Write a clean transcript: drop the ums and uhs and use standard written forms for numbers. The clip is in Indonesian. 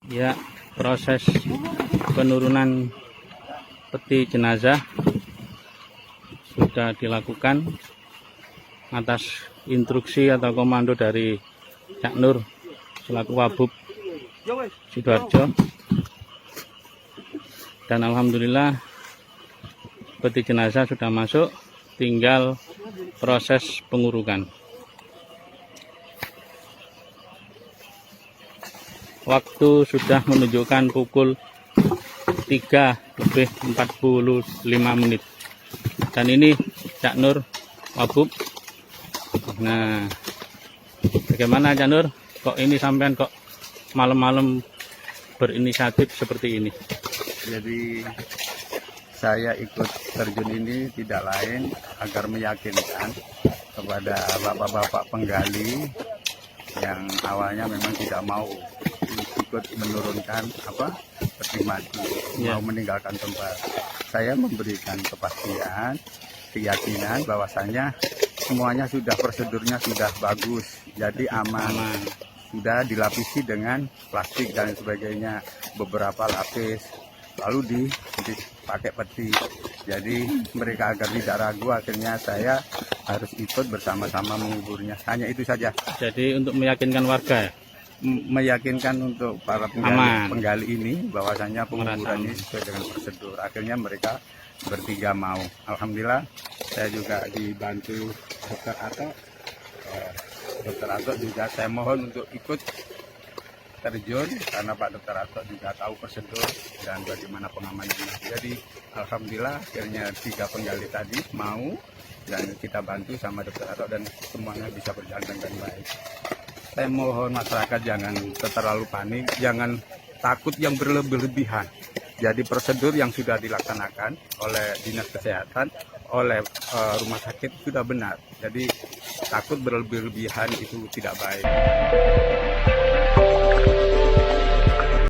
Ya, proses penurunan peti jenazah sudah dilakukan atas instruksi atau komando dari Cak Nur selaku Wabub Sidoarjo. Dan alhamdulillah peti jenazah sudah masuk, tinggal proses pengurukan. Waktu sudah menunjukkan pukul 3:45. Dan ini Cak Nur Wabub. Nah, bagaimana Cak Nur? Kok ini sampean kok malam-malam berinisiatif seperti ini? Jadi saya ikut terjun ini tidak lain agar meyakinkan kepada bapak-bapak penggali yang awalnya memang tidak mau ikut menurunkan peti mati, mau meninggalkan tempat. Saya memberikan kepastian, keyakinan bahwasanya semuanya sudah, prosedurnya sudah bagus, jadi aman. Sudah dilapisi dengan plastik dan sebagainya, beberapa lapis, lalu dipakai peti. Jadi mereka agar tidak ragu, akhirnya saya harus ikut bersama-sama menguburnya. Hanya itu saja. Jadi untuk meyakinkan warga ya? Meyakinkan untuk para penggali ini bahwasanya penguburan ini sesuai dengan prosedur. Akhirnya mereka bertiga mau. Alhamdulillah saya juga dibantu Dokter Ato. Dokter Ato juga saya mohon untuk ikut terjun karena Pak Dokter Ato juga tahu prosedur dan bagaimana pengamanannya. Jadi alhamdulillah akhirnya 3 penggali tadi mau dan kita bantu sama Dokter Ato dan semuanya bisa berjalan dengan baik. Saya mohon masyarakat jangan terlalu panik, jangan takut yang berlebihan. Jadi prosedur yang sudah dilaksanakan oleh Dinas Kesehatan, oleh rumah sakit sudah benar. Jadi takut berlebihan itu tidak baik.